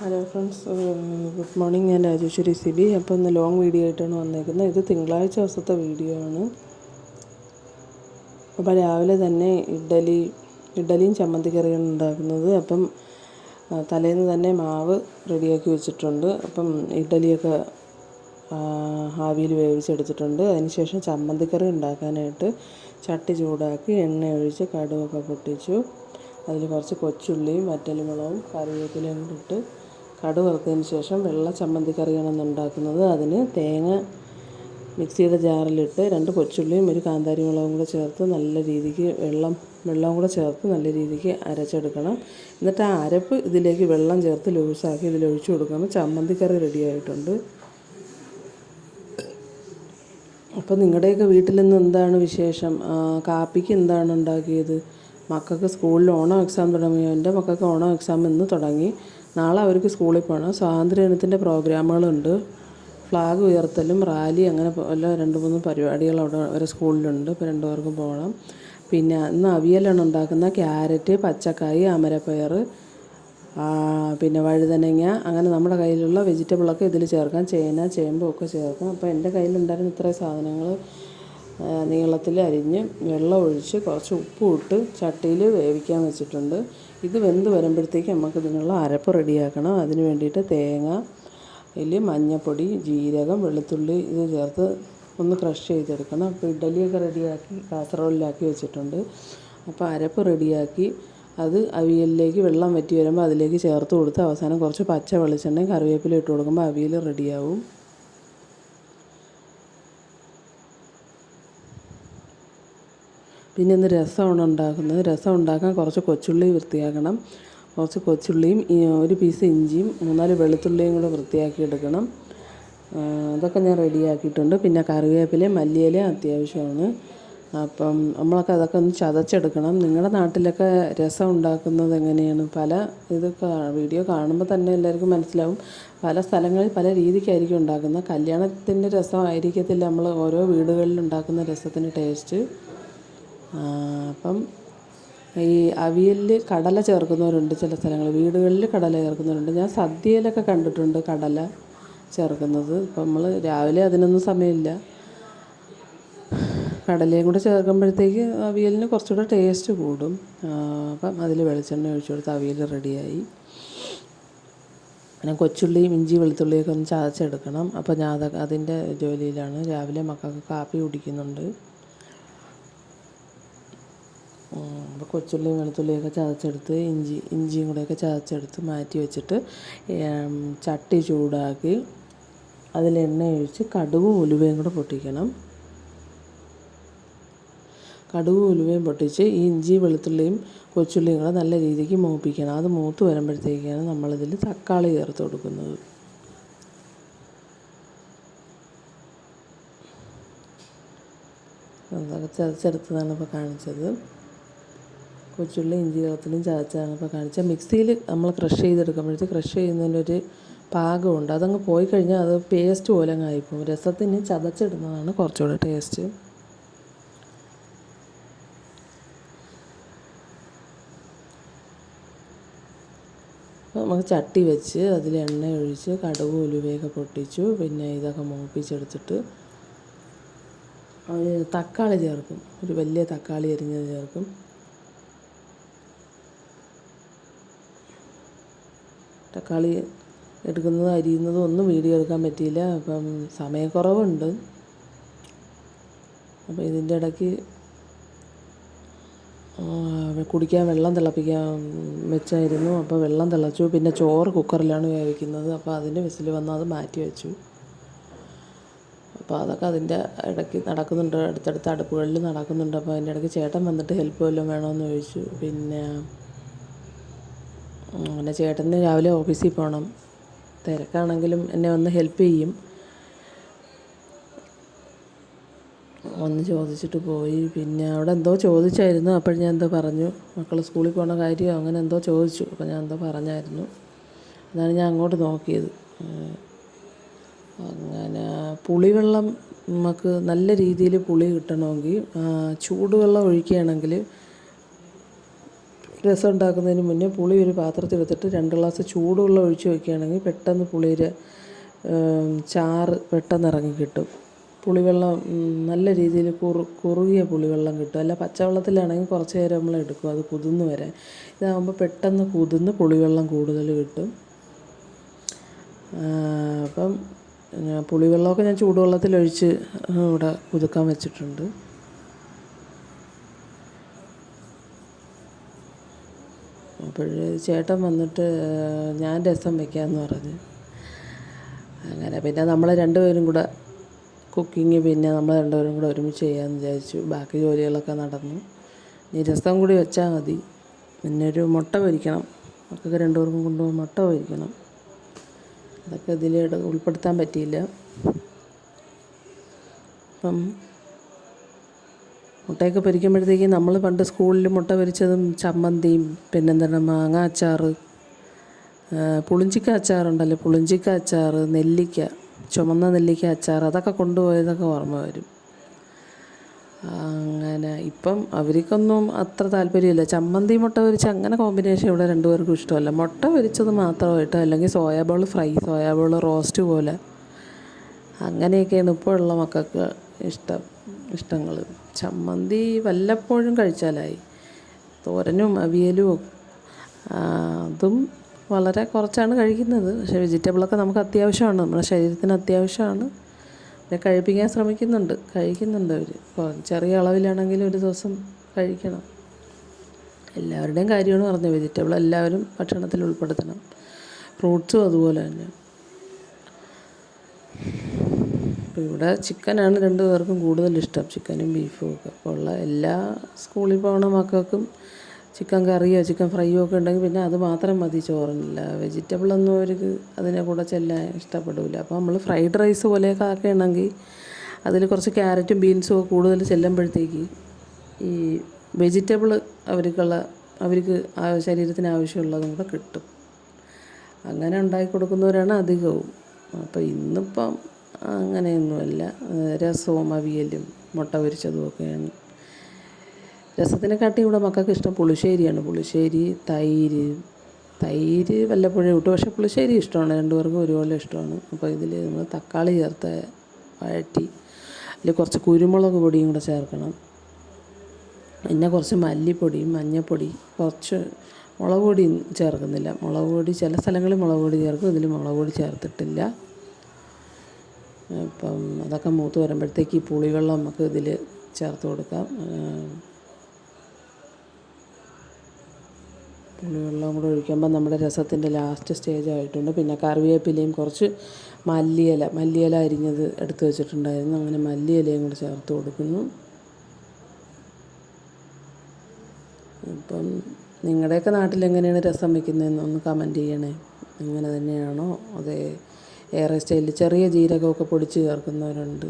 Hello friends, good morning. ഞാൻ രാജേശ്വരി സിബി. അപ്പോൾ ഇന്ന് ലോങ് വീഡിയോ ആയിട്ടാണ് വന്നേക്കുന്നത്. ഇത് തിങ്കളാഴ്ച ദിവസത്തെ വീഡിയോ ആണ്. അപ്പോൾ രാവിലെ തന്നെ ഇഡ്ഡലിയും ചമ്മന്തിക്കറിയാണ് ഉണ്ടാക്കുന്നത്. അപ്പം തലേന്ന് തന്നെ മാവ് റെഡിയാക്കി വെച്ചിട്ടുണ്ട്. അപ്പം ഇഡ്ഡലിയൊക്കെ ആവിയിൽ വേവിച്ചെടുത്തിട്ടുണ്ട്. അതിനുശേഷം ചമ്മന്തിക്കറി ഉണ്ടാക്കാനായിട്ട് ചട്ടി ചൂടാക്കി എണ്ണ ഒഴിച്ച് കടുകൊക്കെ പൊട്ടിച്ചു. അതിൽ കുറച്ച് കൊച്ചുള്ളിയും വറ്റൽമുളകും കറിവേപ്പിലയും കൂടി ഇട്ട് കടുക് വറുത്തതിന് ശേഷം വെള്ള ചമ്മന്തിക്കറിയാണ് ഉണ്ടാക്കുന്നത്. അതിന് തേങ്ങ മിക്സിയുടെ ജാറിലിട്ട് 2 കൊച്ചുള്ളിയും ഒരു കാന്താരി മുളകും കൂടെ ചേർത്ത് നല്ല രീതിക്ക് വെള്ളം കൂടെ ചേർത്ത് നല്ല രീതിക്ക് അരച്ചെടുക്കണം. എന്നിട്ട് ആ അരപ്പ് ഇതിലേക്ക് വെള്ളം ചേർത്ത് ലൂസാക്കി ഇതിലൊഴിച്ച് കൊടുക്കുമ്പോൾ ചമ്മന്തിക്കറി റെഡി ആയിട്ടുണ്ട്. അപ്പോൾ നിങ്ങളുടെയൊക്കെ വീട്ടിൽ നിന്ന് എന്താണ് വിശേഷം? കാപ്പിക്ക് എന്താണ് ഉണ്ടാക്കിയത്? മക്കൾക്ക് സ്കൂളിൽ ഓണം എക്സാം തുടങ്ങി. എൻ്റെ മക്കൾക്ക് ഓണം എക്സാം ഇന്ന് തുടങ്ങി. നാളെ അവർക്ക് സ്കൂളിൽ പോകണം. സ്വാതന്ത്ര്യദിനത്തിൻ്റെ പ്രോഗ്രാമുകളുണ്ട്. ഫ്ലാഗ് ഉയർത്തലും റാലി അങ്ങനെ എല്ലാ 2-3 പരിപാടികൾ അവിടെ ഒരു സ്കൂളിലുണ്ട്. ഇപ്പോൾ 2 പേർക്കും പോകണം. പിന്നെ ഇന്ന് അവിയലാണ് ഉണ്ടാക്കുന്നത്. ക്യാരറ്റ്, പച്ചക്കായ്, അമരപ്പയർ, പിന്നെ വഴുതനങ്ങ, അങ്ങനെ നമ്മുടെ കയ്യിലുള്ള വെജിറ്റബിളൊക്കെ ഇതിൽ ചേർക്കാം. ചേന, ചേമ്പും ഒക്കെ ചേർക്കാം. അപ്പോൾ എൻ്റെ കയ്യിലുണ്ടായിരുന്ന ഇത്രയും സാധനങ്ങൾ നീളത്തിൽ അരിഞ്ഞ് വെള്ളം ഒഴിച്ച് കുറച്ച് ഉപ്പും ഇട്ട് ചട്ടിയിൽ വേവിക്കാൻ വെച്ചിട്ടുണ്ട്. ഇത് വെന്ത് വരുമ്പോഴത്തേക്ക് നമുക്ക് ഇതിനുള്ള അരപ്പ് റെഡിയാക്കണം. അതിന് വേണ്ടിയിട്ട് തേങ്ങ, മഞ്ഞൾപ്പൊടി, ജീരകം, വെളുത്തുള്ളി ഇത് ചേർത്ത് ഒന്ന് ക്രഷ് ചെയ്തെടുക്കണം. അപ്പോൾ ഇഡ്ഡലിയൊക്കെ റെഡിയാക്കി കാസറോളിലാക്കി വെച്ചിട്ടുണ്ട്. അപ്പോൾ അരപ്പ് റെഡിയാക്കി അത് അവിയലിലേക്ക് വെള്ളം വറ്റി വരുമ്പോൾ അതിലേക്ക് ചേർത്ത് കൊടുത്ത് അവസാനം കുറച്ച് പച്ച വെളിച്ചെണ്ണയും കറിവേപ്പില ഇട്ട് കൊടുക്കുമ്പോൾ അവിയൽ റെഡിയാവും. പിന്നെ ഇന്ന് രസമാണ് ഉണ്ടാക്കുന്നത്. രസം ഉണ്ടാക്കാൻ കുറച്ച് കൊച്ചുള്ളി വൃത്തിയാക്കണം. കുറച്ച് കൊച്ചുള്ളിയും ഒരു പീസ് ഇഞ്ചിയും 3-4 വെളുത്തുള്ളിയും കൂടെ വൃത്തിയാക്കി എടുക്കണം. അതൊക്കെ ഞാൻ റെഡിയാക്കിയിട്ടുണ്ട്. പിന്നെ കറിവേപ്പിലയും മല്ലിയിലയും അത്യാവശ്യമാണ്. അപ്പം നമ്മളൊക്കെ അതൊക്കെ ഒന്ന് ചതച്ചെടുക്കണം. നിങ്ങളുടെ നാട്ടിലൊക്കെ രസം ഉണ്ടാക്കുന്നത് എങ്ങനെയാണ്? വീഡിയോ കാണുമ്പോൾ തന്നെ എല്ലാവർക്കും മനസ്സിലാവും. പല സ്ഥലങ്ങളിൽ പല രീതിക്കായിരിക്കും ഉണ്ടാക്കുന്നത്. കല്യാണത്തിൻ്റെ രസം ആയിരിക്കത്തില്ല നമ്മൾ ഓരോ വീടുകളിൽ ഉണ്ടാക്കുന്ന രസത്തിന് ടേസ്റ്റ്. അപ്പം ഈ അവിയലിൽ കടല ചേർക്കുന്നവരുണ്ട്. ചില സ്ഥലങ്ങളിൽ വീടുകളിൽ കടല ചേർക്കുന്നവരുണ്ട്. ഞാൻ സദ്യയിലൊക്കെ കണ്ടിട്ടുണ്ട് കടല ചേർക്കുന്നത്. ഇപ്പം നമ്മൾ രാവിലെ അതിനൊന്നും സമയമില്ല. കടലയും കൂടെ ചേർക്കുമ്പോഴത്തേക്ക് അവിയലിന് കുറച്ചുകൂടെ ടേസ്റ്റ് കൂടും. അപ്പം അതിൽ വെളിച്ചെണ്ണ ഒഴിച്ചു കൊടുത്ത് അവിയൽ റെഡിയായി. പിന്നെ കൊച്ചുള്ളിയും ഇഞ്ചി വെളുത്തുള്ളിയൊക്കെ ഒന്ന് ചതച്ചെടുക്കണം. അപ്പോൾ ഞാൻ അതിൻ്റെ ജോലിയിലാണ്. രാവിലെ മക്കൾക്ക് കാപ്പി കുടിക്കുന്നുണ്ട്. അപ്പോൾ കൊച്ചുള്ളിയും വെളുത്തുള്ളിയൊക്കെ ചതച്ചെടുത്ത് ഇഞ്ചിയും കൂടെയൊക്കെ ചതച്ചെടുത്ത് മാറ്റി വെച്ചിട്ട് ചട്ടി ചൂടാക്കി അതിൽ എണ്ണ ഒഴിച്ച് കടുകും ഉലുവയും കൂടെ പൊട്ടിക്കണം. കടുകും ഉലുവയും പൊട്ടിച്ച് ഈ ഇഞ്ചി വെളുത്തുള്ളിയും കൊച്ചുള്ളിയും കൂടെ നല്ല രീതിക്ക് മൂപ്പിക്കണം. അത് മൂത്ത് വരുമ്പോഴത്തേക്കാണ് നമ്മളിതിൽ തക്കാളി ചേർത്ത് കൊടുക്കുന്നത്. അതൊക്കെ ചതച്ചെടുത്തതാണ് ഇപ്പോൾ കാണിച്ചത്. കൊച്ചുള്ളി ഇഞ്ചി വെളുത്തുള്ളിയും ചതച്ചാണ് ഇപ്പോൾ കാണിച്ചത്. മിക്സിയിൽ നമ്മൾ ക്രഷ് ചെയ്തെടുക്കുമ്പോഴത്തേക്ക് ക്രഷ് ചെയ്യുന്നതിനൊരു പാകമുണ്ട്. അതങ്ങ് പോയി കഴിഞ്ഞാൽ അത് പേസ്റ്റ് പോലെ അങ്ങ് ആയിപ്പോവും. രസത്തിന് ചതച്ചിടുന്നതാണ് കുറച്ചുകൂടെ ടേസ്റ്റ്. അപ്പോൾ നമുക്ക് ചട്ടി വെച്ച് അതിൽ എണ്ണ ഒഴിച്ച് കടുക് ഉലുവയൊക്കെ പൊട്ടിച്ചു. പിന്നെ ഇതൊക്കെ മൂപ്പിച്ചെടുത്തിട്ട് തക്കാളി ചേർക്കും. ഒരു വലിയ തക്കാളി അരിഞ്ഞത് ചേർക്കും. തക്കാളി എടുക്കുന്നതും അരിയുന്നതും ഒന്നും വീഡിയോ എടുക്കാൻ പറ്റിയില്ല. അപ്പം സമയക്കുറവുണ്ട്. അപ്പോൾ ഇതിൻ്റെ ഇടയ്ക്ക് കുടിക്കാൻ വെള്ളം തിളപ്പിക്കാൻ വെച്ചായിരുന്നു. അപ്പോൾ വെള്ളം തിളച്ചു. പിന്നെ ചോറ് കുക്കറിലാണ് വേവിക്കുന്നത്. അപ്പോൾ അതിൻ്റെ വിസിൽ വന്ന് അത് മാറ്റി വെച്ചു. അപ്പോൾ അതൊക്കെ അതിൻ്റെ ഇടയ്ക്ക് നടക്കുന്നുണ്ട്. അടുത്തടുത്ത അടുപ്പുകളിൽ നടക്കുന്നുണ്ട്. അപ്പോൾ അതിൻ്റെ ഇടയ്ക്ക് ചേട്ടൻ വന്നിട്ട് ഹെൽപ്പ് വല്ലതും വേണമെന്ന് ചോദിച്ചു. പിന്നെ ചേട്ടന് രാവിലെ ഓഫീസിൽ പോകണം. തിരക്കാണെങ്കിലും എന്നെ വന്ന് ഹെൽപ്പ് ചെയ്യും. വന്ന് ചോദിച്ചിട്ട് പോയി. പിന്നെ അവിടെ എന്തോ ചോദിച്ചായിരുന്നു. അപ്പോൾ ഞാൻ എന്തോ പറഞ്ഞു. മക്കൾ സ്കൂളിൽ പോകുന്ന കാര്യം അങ്ങനെ എന്തോ ചോദിച്ചു. അപ്പോൾ ഞാൻ എന്തോ പറഞ്ഞായിരുന്നു. അതാണ് ഞാൻ അങ്ങോട്ട് നോക്കിയത്. അങ്ങനെ പുളിവെള്ളം നമുക്ക് നല്ല രീതിയിൽ പുളി കിട്ടണമെങ്കിൽ ചൂടുവെള്ളം ഒഴിക്കുകയാണെങ്കിൽ രസം ഉണ്ടാക്കുന്നതിന് മുന്നേ പുളി ഒരു പാത്രത്തിലെടുത്തിട്ട് 2 ഗ്ലാസ് ചൂടുവെള്ളം ഒഴിച്ച് വയ്ക്കുകയാണെങ്കിൽ പെട്ടെന്ന് പുളിയുടെ ചാറ് പെട്ടെന്ന് ഇറങ്ങി കിട്ടും. പുളിവെള്ളം നല്ല രീതിയിൽ കുറുകിയ പുളിവെള്ളം കിട്ടും. അല്ല പച്ചവെള്ളത്തിലാണെങ്കിൽ കുറച്ച് നേരം നമ്മൾ എടുക്കും അത് കുതിർന്ന് വരാൻ. ഇതാകുമ്പോൾ പെട്ടെന്ന് കുതിർന്ന് പുളിവെള്ളം കൂടുതൽ കിട്ടും. അപ്പം പുളിവെള്ളമൊക്കെ ഞാൻ ചൂടുവെള്ളത്തിലൊഴിച്ച് ഇവിടെ കുതിർക്കാൻ വെച്ചിട്ടുണ്ട്. അപ്പോൾ ചേട്ടൻ വന്നിട്ട് ഞാൻ രസം വയ്ക്കാമെന്ന് പറഞ്ഞ് അങ്ങനെ പിന്നെ നമ്മൾ രണ്ടുപേരും കൂടെ കുക്കിങ് പിന്നെ നമ്മൾ രണ്ടുപേരും കൂടെ ഒരുമിച്ച് ചെയ്യാമെന്ന് വിചാരിച്ചു. ബാക്കി ജോലികളൊക്കെ നടന്നു. ഇനി രസം കൂടി വെച്ചാൽ മതി. പിന്നെ ഒരു മുട്ട പൊരിക്കണം. മക്കൾക്ക് രണ്ടുപേർക്കും കൊണ്ടുപോകാൻ മുട്ട പൊരിക്കണം. അതൊക്കെ ഇതിൽ ഉൾപ്പെടുത്താൻ പറ്റിയില്ല. അപ്പം മുട്ടയൊക്കെ പൊരിക്കുമ്പോഴത്തേക്ക് നമ്മൾ പണ്ട് സ്കൂളിൽ മുട്ട പൊരിച്ചതും ചമ്മന്തിയും പിന്നെന്താണ് മാങ്ങ അച്ചാർ, പുളിഞ്ചിക്ക അച്ചാറുണ്ടല്ലോ, പുളിഞ്ചിക്ക അച്ചാർ, നെല്ലിക്ക, ചുമന്ന നെല്ലിക്ക അച്ചാർ, അതൊക്കെ കൊണ്ടുപോയതൊക്കെ ഓർമ്മ വരും. അങ്ങനെ ഇപ്പം അവർക്കൊന്നും അത്ര താല്പര്യമില്ല. ചമ്മന്തി മുട്ട പൊരിച്ച് അങ്ങനെ കോമ്പിനേഷൻ ഇവിടെ രണ്ടുപേർക്കും ഇഷ്ടമല്ല. മുട്ട പൊരിച്ചത് മാത്രമായിട്ട് അല്ലെങ്കിൽ സോയാബോൾ ഫ്രൈ, സോയാബോൾ റോസ്റ്റ് പോലെ അങ്ങനെയൊക്കെയാണ് ഇപ്പോൾ ഉള്ള മക്കൾക്ക് ഇഷ്ടങ്ങൾ. ചമ്മന്തി വല്ലപ്പോഴും കഴിച്ചാലായി. തോരനും അവിയലും അതും വളരെ കുറച്ചാണ് കഴിക്കുന്നത്. പക്ഷേ വെജിറ്റബിളൊക്കെ നമുക്ക് അത്യാവശ്യമാണ്, നമ്മുടെ ശരീരത്തിന് അത്യാവശ്യമാണ്. പിന്നെ കഴിപ്പിക്കാൻ കഴിക്കുന്നുണ്ട് അവർ. ചെറിയ അളവിലാണെങ്കിലും ഒരു ദിവസം കഴിക്കണം. എല്ലാവരുടെയും കാര്യമാണ് പറഞ്ഞത്. വെജിറ്റബിൾ എല്ലാവരും ഭക്ഷണത്തിൽ ഉൾപ്പെടുത്തണം. ഫ്രൂട്ട്സും അതുപോലെ തന്നെ. അപ്പോൾ ഇവിടെ ചിക്കനാണ് രണ്ടുപേർക്കും കൂടുതൽ ഇഷ്ടം, ചിക്കനും ബീഫും ഒക്കെ. അപ്പോൾ ഉള്ള എല്ലാ സ്കൂളിൽ പോകുന്ന മക്കൾക്കും ചിക്കൻ കറിയോ ചിക്കൻ ഫ്രൈയോ ഒക്കെ ഉണ്ടെങ്കിൽ പിന്നെ അത് മാത്രം മതി ചോറിനില്ല. വെജിറ്റബിളൊന്നും അവർക്ക് അതിനെ കൂടെ ചെല്ലാൻ ഇഷ്ടപ്പെടില്ല. അപ്പോൾ നമ്മൾ ഫ്രൈഡ് റൈസ് പോലെയൊക്കെ ആക്കുകയാണെങ്കിൽ അതിൽ കുറച്ച് ക്യാരറ്റും ബീൻസും ഒക്കെ കൂടുതൽ ചെല്ലുമ്പോഴത്തേക്ക് ഈ വെജിറ്റബിൾ അവർക്ക് ശരീരത്തിന് ആവശ്യമുള്ളതും കൂടെ കിട്ടും. അങ്ങനെ ഉണ്ടാക്കി കൊടുക്കുന്നവരാണ് അധികവും. അപ്പോൾ ഇന്നിപ്പം അങ്ങനെയൊന്നുമല്ല. രസവും അവിയലും മുട്ട പൊരിച്ചതും ഒക്കെയാണ്. രസത്തിനെക്കാട്ടി ഇവിടെ മക്കൾക്ക് ഇഷ്ടം പുളിശ്ശേരിയാണ്. പുളിശ്ശേരി, തൈര് വല്ലപ്പോഴേ കിട്ടും. പക്ഷേ പുളിശ്ശേരി ഇഷ്ടമാണ്, രണ്ടുപേർക്കും ഒരുപോലെ ഇഷ്ടമാണ്. അപ്പോൾ ഇതിൽ നമ്മൾ തക്കാളി ചേർത്ത് വഴറ്റി അതിൽ കുറച്ച് കുരുമുളക് പൊടിയും കൂടെ ചേർക്കണം. പിന്നെ കുറച്ച് മല്ലിപ്പൊടിയും മഞ്ഞൾപ്പൊടി, കുറച്ച് മുളക് പൊടി ചേർക്കുന്നില്ല. മുളക് പൊടി ചില സ്ഥലങ്ങളിൽ മുളക് പൊടി ചേർക്കും, ഇതിൽ മുളക് പൊടി ചേർത്തിട്ടില്ല. അപ്പം അതൊക്കെ മൂത്ത് വരുമ്പോഴത്തേക്ക് ഈ പുളിവെള്ളം നമുക്ക് ഇതിൽ ചേർത്ത് കൊടുക്കാം. പുളിവെള്ളം കൂടെ ഒഴിക്കുമ്പോൾ നമ്മുടെ രസത്തിൻ്റെ ലാസ്റ്റ് സ്റ്റേജ് ആയിട്ടുണ്ട്. പിന്നെ കറിവേപ്പിലയും കുറച്ച് മല്ലിയില അരിഞ്ഞത് എടുത്ത് വെച്ചിട്ടുണ്ടായിരുന്നു. അങ്ങനെ മല്ലിയിലയും കൂടെ ചേർത്ത് കൊടുക്കുന്നു. ഇപ്പം നിങ്ങളുടെയൊക്കെ നാട്ടിൽ എങ്ങനെയാണ് രസം വയ്ക്കുന്നതെന്ന് ഒന്ന് കമൻറ്റ് ചെയ്യണേ. ഇങ്ങനെ തന്നെയാണോ അതേ ഏറെ സ്റ്റൈലിൽ ചെറിയ ജീരകമൊക്കെ പൊടിച്ച് ചേർക്കുന്നവരുണ്ട്.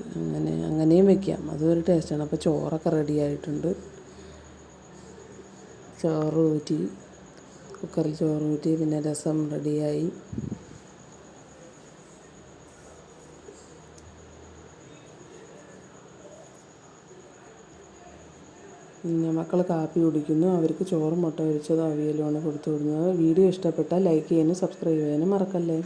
അങ്ങനെയും വയ്ക്കാം, അതൊരു ടേസ്റ്റാണ്. അപ്പോൾ ചോറൊക്കെ റെഡി ആയിട്ടുണ്ട്. കുക്കറിൽ ചോറ് ഊറ്റി പിന്നെ രസം റെഡിയായി. പിന്നെ മക്കൾ കാപ്പി കുടിക്കുന്നു. അവർക്ക് ചോറും മുട്ട പൊരിച്ചതും അവിയലുമാണ് കൊടുത്തു വിടുന്നത്. വീഡിയോ ഇഷ്ടപ്പെട്ടാൽ ലൈക്ക് ചെയ്യാനും സബ്സ്ക്രൈബ് ചെയ്യാനും മറക്കല്ലേ.